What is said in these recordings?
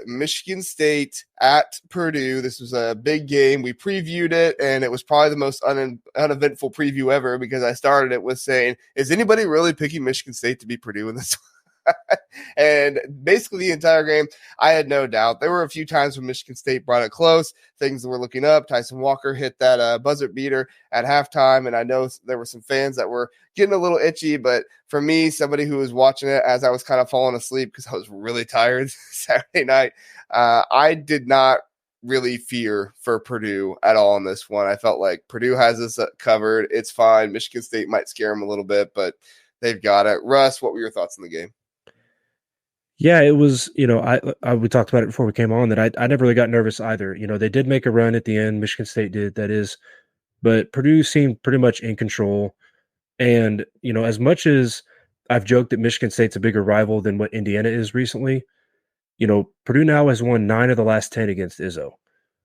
Michigan State at Purdue. This was a big game. We previewed it, and it was probably the most uneventful preview ever because I started it with saying, is anybody really picking Michigan State to beat Purdue in this one? And basically the entire game, I had no doubt. There were a few times when Michigan State brought it close. Things were looking up. Tyson Walker hit that buzzer beater at halftime, and I know there were some fans that were getting a little itchy, but for me, somebody who was watching it as I was kind of falling asleep because I was really tired Saturday night, I did not really fear for Purdue at all in this one. I felt like Purdue has this covered. It's fine. Michigan State might scare them a little bit, but they've got it. Russ, what were your thoughts on the game? Yeah, it was, we talked about it before we came on that I never really got nervous either. They did make a run at the end. Michigan State did, that is, but Purdue seemed pretty much in control. And, as much as I've joked that Michigan State's a bigger rival than what Indiana is recently, Purdue now has won 9 of the last 10 against Izzo.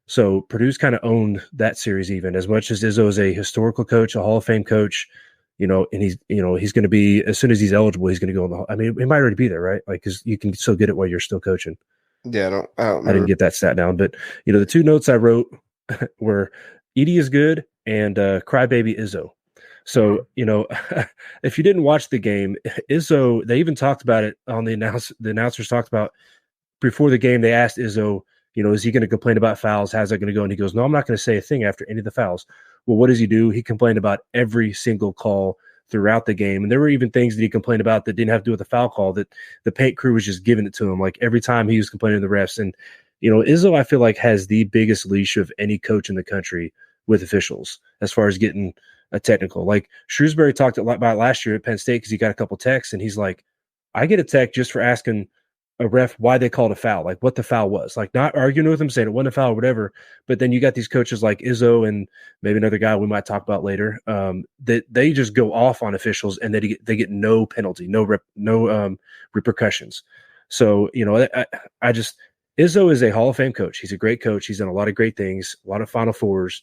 So Purdue's kind of owned that series even, as much as Izzo is a historical coach, a Hall of Fame coach. And he's going to be, as soon as he's eligible, he's going to go in the. I mean, he might already be there, right? Like, because you can still get it while you're still coaching. Yeah, I didn't get that stat down, but the 2 notes I wrote were Edey is good and crybaby Izzo. So if you didn't watch the game, Izzo, they even talked about it on the announcers talked about before the game. They asked Izzo, is he going to complain about fouls? How's that going to go? And he goes, no, I'm not going to say a thing after any of the fouls. Well, what does he do? He complained about every single call throughout the game. And there were even things that he complained about that didn't have to do with the foul call, that the paint crew was just giving it to him. Like every time he was complaining to the refs. And, Izzo, I feel like, has the biggest leash of any coach in the country with officials as far as getting a technical. Like Shrewsbury talked a lot about last year at Penn State because he got a couple texts and he's like, I get a text just for asking a ref why they called a foul, like what the foul was, like not arguing with him, saying it wasn't a foul or whatever. But then you got these coaches like Izzo and maybe another guy we might talk about later, that they just go off on officials and they get no penalty, no repercussions. So, I just, Izzo is a Hall of Fame coach. He's a great coach. He's done a lot of great things, a lot of Final Fours,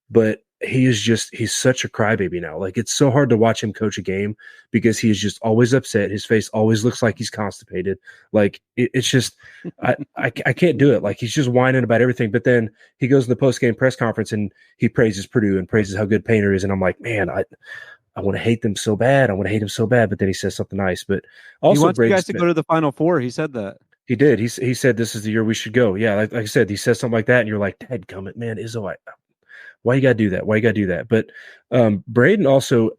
but he's such a crybaby now. Like, it's so hard to watch him coach a game because he is just always upset. His face always looks like he's constipated. Like, it's just, I can't do it. Like, he's just whining about everything. But then he goes in the post-game press conference and he praises Purdue and praises how good Painter is. And I'm like, man, I want to hate them so bad. I want to hate him so bad. But then he says something nice. But also, he wants you guys to go to the Final Four. He said that. He did. He said this is the year we should go. Yeah, like I said, he says something like that, and you're like, dadgummit, man, Izzo, why you got to do that? Why you got to do that? But Braden also,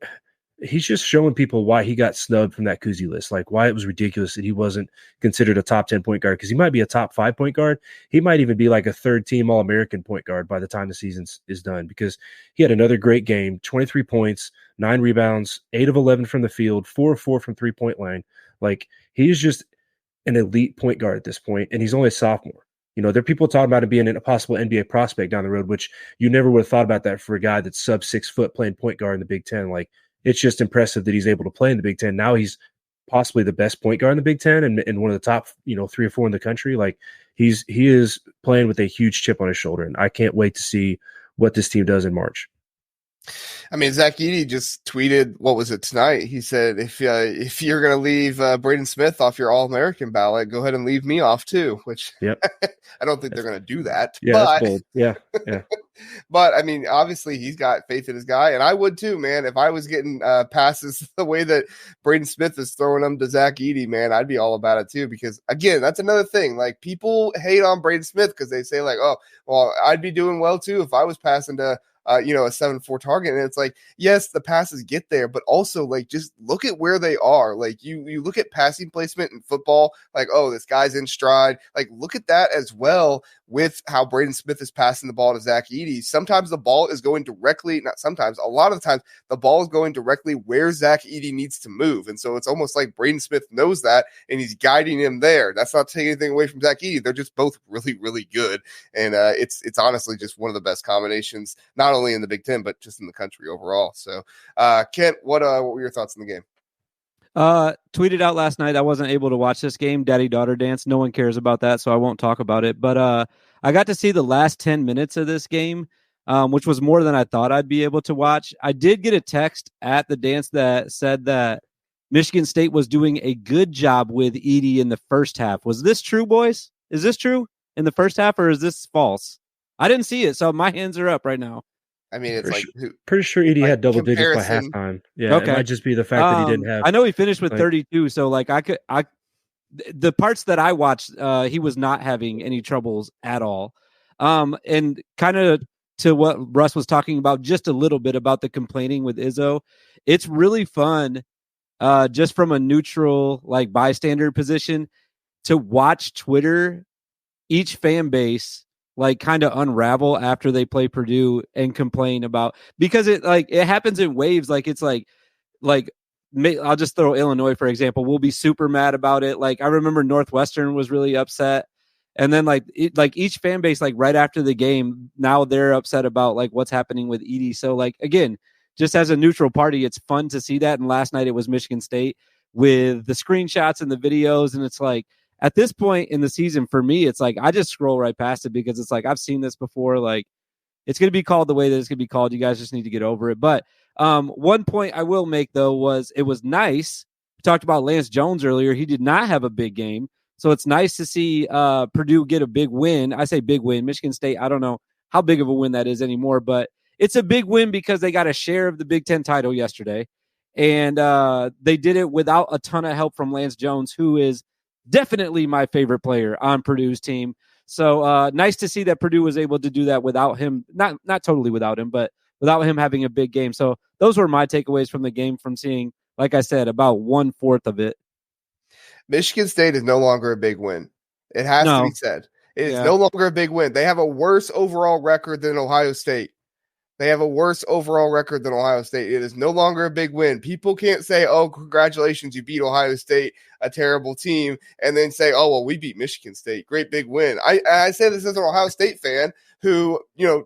he's just showing people why he got snubbed from that Kuzi list, like why it was ridiculous that he wasn't considered a top 10 point guard, because he might be a top 5 point guard. He might even be like a third-team All-American point guard by the time the season is done, because he had another great game, 23 points, 9 rebounds, 8 of 11 from the field, 4 of 4 from three-point line. Like, he's just an elite point guard at this point, and he's only a sophomore. There are people talking about him being a possible NBA prospect down the road, which you never would have thought about that for a guy that's sub 6 foot playing point guard in the Big Ten. Like, it's just impressive that he's able to play in the Big Ten. Now he's possibly the best point guard in the Big Ten and one of the top, 3 or 4 in the country. Like, he is playing with a huge chip on his shoulder, and I can't wait to see what this team does in March. I mean, Zach Edey just tweeted, what was it, tonight? He said, if you're going to leave Braden Smith off your All-American ballot, go ahead and leave me off too, which yep. I don't think they're going to do that. Yeah, but, that's bold. Yeah. But, I mean, obviously he's got faith in his guy, and I would too, man. If I was getting passes the way that Braden Smith is throwing them to Zach Edey, man, I'd be all about it too, because, again, that's another thing. Like, people hate on Braden Smith because they say, like, oh, well, I'd be doing well too if I was passing to a 7-4 target. And it's like, yes, the passes get there, but also, like, just look at where they are. Like, you look at passing placement in football, like, oh, this guy's in stride. Like, look at that as well with how Braden Smith is passing the ball to Zach Edey. Sometimes the ball is going directly, not sometimes, a lot of the times the ball is going directly where Zach Edey needs to move. And so it's almost like Braden Smith knows that and he's guiding him there. That's not taking anything away from Zach Edey. They're just both really, really good. And it's honestly just one of the best combinations, not only in the Big Ten, but just in the country overall. So Kent, what were your thoughts on the game? Tweeted out last night, I wasn't able to watch this game, daddy-daughter dance. No one cares about that, so I won't talk about it. But I got to see the last 10 minutes of this game, which was more than I thought I'd be able to watch. I did get a text at the dance that said that Michigan State was doing a good job with Edey in the first half. Was this true, boys? Is this true in the first half, or is this false? I didn't see it, so my hands are up right now. I mean, it's pretty sure Edey had double digits by comparison. halftime. Yeah, Okay. It might just be the fact that he didn't have. I know he finished with 32, so like the parts that I watched, he was not having any troubles at all. And kind of to what Russ was talking about, just a little bit about the complaining with Izzo. It's really fun, just from a neutral, like bystander position, to watch Twitter, each fan base, like kind of unravel after they play Purdue and complain about, because it happens in waves. Like it's like I'll just throw Illinois, for example. We'll be super mad about it. Like I remember Northwestern was really upset. And then each fan base, like right after the game, now they're upset about like what's happening with Edey. So like, again, just as a neutral party, it's fun to see that. And last night it was Michigan State with the screenshots and the videos. And it's like, at this point in the season, for me, it's like, I just scroll right past it because it's like, I've seen this before. Like it's going to be called the way that it's going to be called. You guys just need to get over it. But one point I will make, though, was it was nice. We talked about Lance Jones earlier. He did not have a big game. So it's nice to see Purdue get a big win. I say big win. Michigan State, I don't know how big of a win that is anymore, but it's a big win because they got a share of the Big Ten title yesterday. And they did it without a ton of help from Lance Jones, who is definitely my favorite player on Purdue's team. So nice to see that Purdue was able to do that without him, not totally without him, but without him having a big game. So those were my takeaways from the game, from seeing, like I said, about 1/4 of it. Michigan State is no longer a big win. It has to be said. It is no longer a big win. They have a worse overall record than Ohio State. They have a worse overall record than Ohio State. It is no longer a big win. People can't say, oh, congratulations, you beat Ohio State, a terrible team, and then say, oh, well, we beat Michigan State. Great big win. I say this as an Ohio State fan who,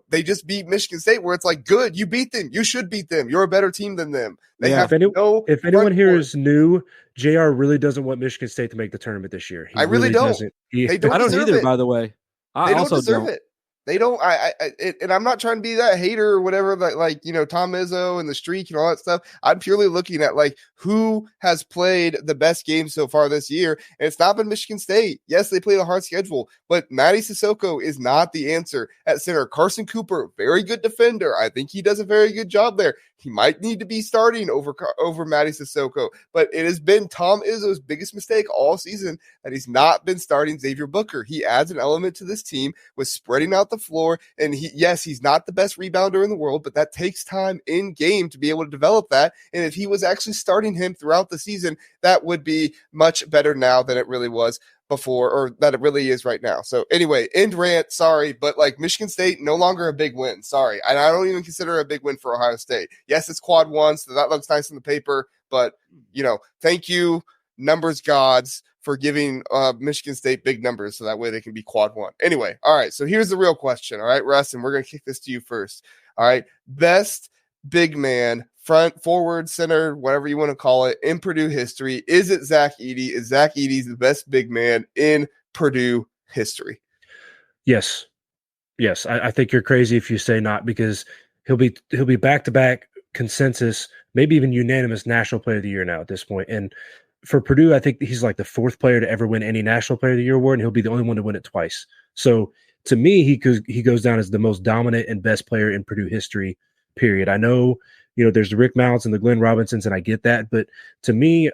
they just beat Michigan State, where it's like, good, you beat them. You should beat them. You're a better team than them. They have if anyone here is new, JR really doesn't want Michigan State to make the tournament this year. I really don't. I don't either, by the way. They don't deserve it. They don't. And I'm not trying to be that hater or whatever. Like Tom Izzo and the streak and all that stuff. I'm purely looking at like who has played the best game so far this year, and it's not been Michigan State. Yes, they played a hard schedule, but Matty Sissoko is not the answer at center. Carson Cooper, very good defender. I think he does a very good job there. He might need to be starting over Matty Sissoko, but it has been Tom Izzo's biggest mistake all season that he's not been starting Xavier Booker. He adds an element to this team with spreading out the floor, and he's not the best rebounder in the world, but that takes time in game to be able to develop that. And if he was actually starting him throughout the season, that would be much better now than it really was before, or that it really is right now. So anyway, end rant, sorry, but like Michigan State, no longer a big win. Sorry. And I don't even consider it a big win for Ohio State. Yes, it's quad 1, so that looks nice on the paper, but thank you, numbers gods, for giving Michigan State big numbers so that way they can be quad 1. Anyway, all right, so here's the real question, all right, Russ, and we're going to kick this to you first. All right, best big man, front, forward, center, whatever you want to call it, in Purdue history. Is it Zach Edey? Is Zach Edey the best big man in Purdue history? Yes. I think you're crazy if you say not, because he'll be back-to-back consensus, maybe even unanimous national player of the year now at this point. And for Purdue, I think he's like the 4th player to ever win any national player of the year award, and he'll be the only one to win it twice. So to me, he goes down as the most dominant and best player in Purdue history, period. I know, there's the Rick Mounts and the Glenn Robinsons, and I get that. But to me,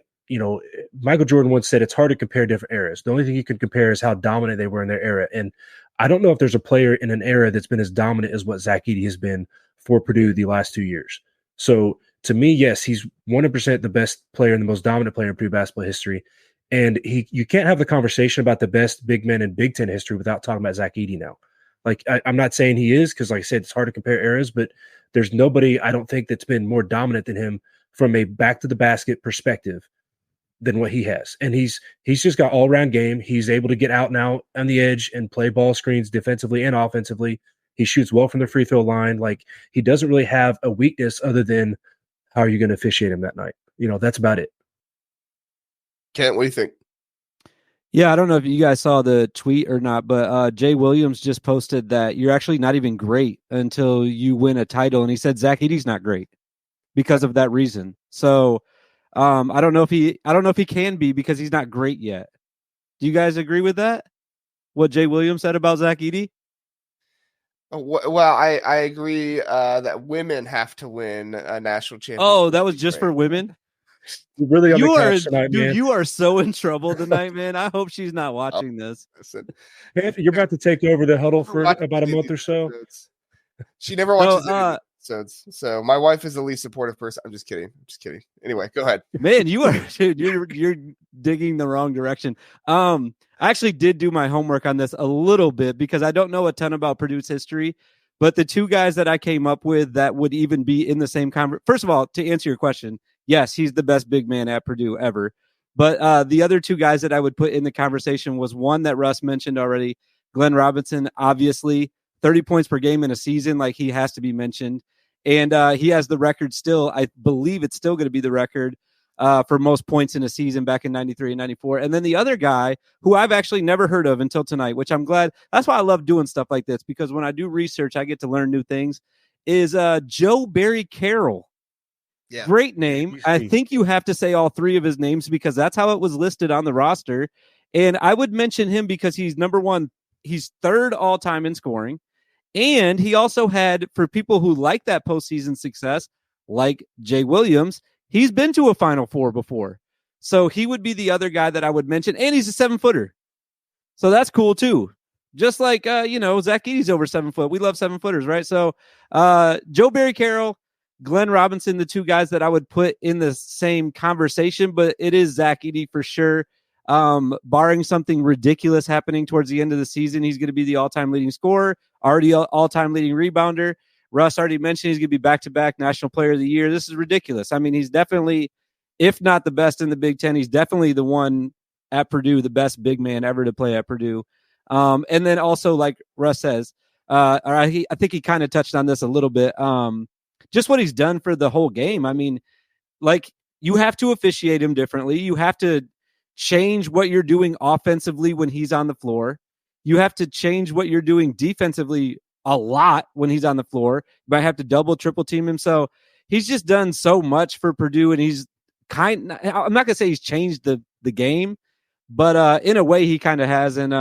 Michael Jordan once said it's hard to compare different eras. The only thing you can compare is how dominant they were in their era. And I don't know if there's a player in an era that's been as dominant as what Zach Edey has been for Purdue the last 2 years. So to me, yes, he's 100% the best player and the most dominant player in Purdue basketball history. And you can't have the conversation about the best big men in Big Ten history without talking about Zach Edey now. Like, I'm not saying he is, because like I said, it's hard to compare eras, but there's nobody, I don't think, that's been more dominant than him from a back to the basket perspective than what he has. And he's just got all around game. He's able to get out and out on the edge and play ball screens defensively and offensively. He shoots well from the free throw line. Like, he doesn't really have a weakness other than how are you going to officiate him that night? That's about it. Kent, what do you think? Yeah, I don't know if you guys saw the tweet or not, but Jay Williams just posted that you're actually not even great until you win a title. And he said Zach Edey's not great because of that reason. So I don't know if he can be, because he's not great yet. Do you guys agree with that? what Jay Williams said about Zach Edey? Well, I agree that women have to win a national championship. Oh, that was just for women? Really on the You are, couch tonight, dude, man. you are so in trouble tonight, man. I hope she's not watching this. Listen, You're about to take over the huddle for about a month or so. She never watches any episodes, so my wife is the least supportive person. I'm just kidding. Anyway, go ahead. Man, you are, dude, you're digging the wrong direction. I actually did do my homework on this a little bit because I don't know a ton about Purdue's history, but the two guys that I came up with that would even be in the same conversation. First of all, to answer your question, yes, he's the best big man at Purdue ever. But the other two guys that I would put in the conversation was one that Russ mentioned already, Glenn Robinson, obviously 30 points per game in a season. Like, he has to be mentioned. And he has the record still. I believe it's still going to be the record for most points in a season back in 93 and 94. And then the other guy who I've actually never heard of until tonight, which I'm glad. That's why I love doing stuff like this, because when I do research, I get to learn new things, is Joe Barry Carroll. Yeah. Great name. I think you have to say all three of his names because that's how it was listed on the roster. And I would mention him because he's number one. He's third all time in scoring. And he also had, for people who like that postseason success, like Jay Williams, he's been to a Final Four before. So he would be the other guy that I would mention. And he's a 7-footer. So that's cool too. Just like, Zach Edey's over 7 foot. We love 7-footers, right? So Joe Barry Carroll, Glenn Robinson, the two guys that I would put in the same conversation, but it is Zach Edey for sure. Barring something ridiculous happening towards the end of the season, he's going to be the all-time leading scorer, already all-time leading rebounder. Russ already mentioned he's going to be back-to-back National Player of the Year. This is ridiculous. I mean, he's definitely, if not the best in the Big Ten, he's definitely the one at Purdue, the best big man ever to play at Purdue. And then also, like Russ says, I think he kind of touched on this a little bit, just what he's done for the whole game. I mean, like, you have to officiate him differently. You have to change what you're doing offensively when he's on the floor. You have to change what you're doing defensively a lot when he's on the floor. You might have to double, triple team him. So he's just done so much for Purdue, and he's I'm not going to say he's changed the game, but in a way he kind of has. And,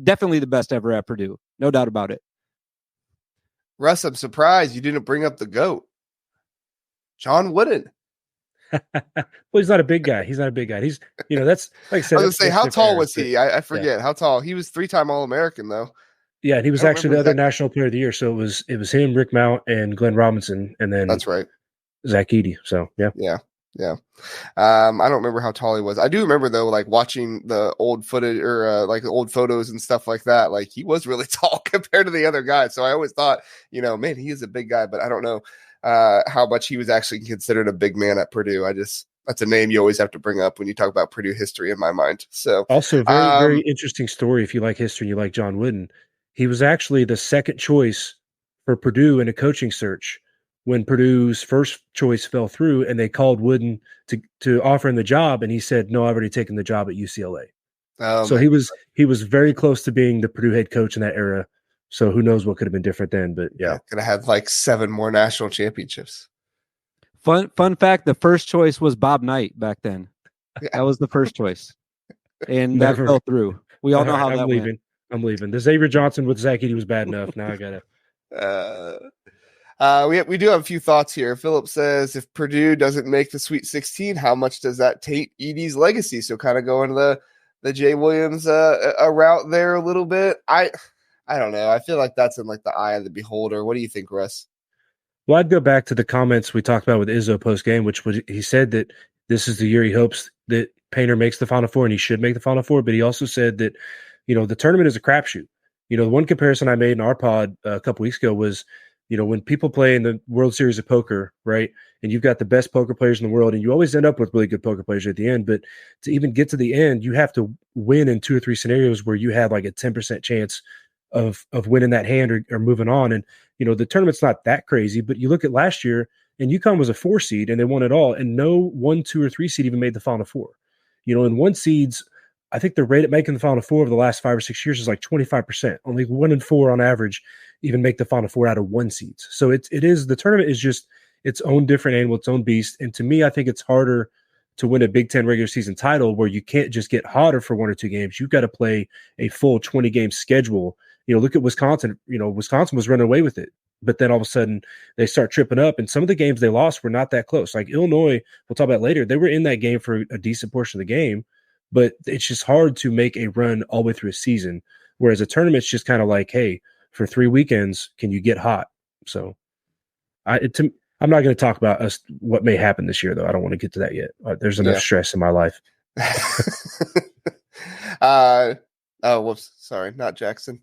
definitely the best ever at Purdue. No doubt about it. Russ, I'm surprised you didn't bring up the GOAT, John Wooden. Well, he's not a big guy. He's, that's like I said. I was going to say, how tall was he? I forget how tall. He was 3-time All-American, though. Yeah, and he was actually the other National Player of the Year. So it was him, Rick Mount, and Glenn Robinson, and then that's right, Zach Edey. So yeah. I don't remember how tall he was. I do remember though, like watching the old footage or like old photos and stuff like that. Like, he was really tall compared to the other guys. So I always thought, man, he is a big guy, but I don't know how much he was actually considered a big man at Purdue. That's a name you always have to bring up when you talk about Purdue history in my mind. So also very, very interesting story. If you like history and you like John Wooden, he was actually the second choice for Purdue in a coaching search when Purdue's first choice fell through, and they called Wooden to offer him the job. And he said, no, I've already taken the job at UCLA. So he was very close to being the Purdue head coach in that era. So who knows what could have been different then, but yeah. Could have had like 7 more national championships. Fun fact, the first choice was Bob Knight back then. Yeah. That was the first choice. And that fell through. We all know how that went. I'm leaving. The Xavier Johnson with Zach Edey was bad enough. Now I got to. We do have a few thoughts here. Philip says, if Purdue doesn't make the Sweet 16, how much does that taint Edey's legacy? So kind of going to the Jay Williams a route there a little bit. I don't know. I feel like that's in like the eye of the beholder. What do you think, Russ? Well, I'd go back to the comments we talked about with Izzo post game, which was he said that this is the year he hopes that Painter makes the Final Four, and he should make the Final Four. But he also said that, the tournament is a crapshoot. The one comparison I made in our pod a couple weeks ago was, when people play in the World Series of Poker, right, and you've got the best poker players in the world, and you always end up with really good poker players at the end. But to even get to the end, you have to win in 2 or 3 scenarios where you have like a 10% chance of winning that hand or moving on. And, the tournament's not that crazy, but you look at last year, and UConn was a 4 seed and they won it all, and no 1, 2, or 3 seed even made the Final Four. In 1 seeds, I think the rate at making the Final Four over the last 5 or 6 years is like 25%. Only 1 in 4 on average even make the Final Four out of 1 seeds. So it is the tournament is just its own different animal, its own beast. And to me, I think it's harder to win a Big Ten regular season title, where you can't just get hotter for 1 or 2 games. You've got to play a full 20-game schedule. Look at Wisconsin. Wisconsin was running away with it, but then all of a sudden they start tripping up, and some of the games they lost were not that close. Like Illinois, we'll talk about later, they were in that game for a decent portion of the game, but it's just hard to make a run all the way through a season, whereas a tournament's just kind of like, hey, for 3 weekends, can you get hot? So I'm not going to talk about what may happen this year, though. I don't want to get to that yet. There's enough stress in my life. Oh, whoops. Sorry, not Jackson.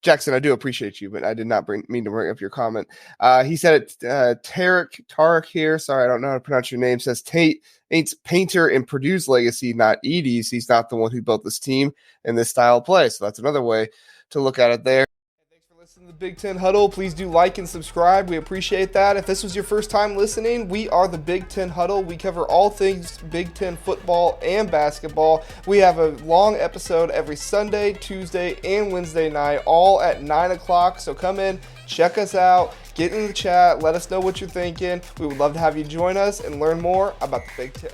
Jackson, I do appreciate you, but I did not mean to bring up your comment. He said it. Tarek here. Sorry, I don't know how to pronounce your name. Says Tate's Painter in Purdue's legacy, not Edey's. He's not the one who built this team and this style of play. So that's another way to look at it there. Thanks for listening to the Big Ten Huddle. Please do like and subscribe. We appreciate that. If this was your first time listening, we are the Big Ten Huddle. We cover all things Big Ten football and basketball. We have a long episode every Sunday, Tuesday, and Wednesday night, all at 9 o'clock. So come in, check us out, get in the chat, let us know what you're thinking. We would love to have you join us and learn more about the Big Ten.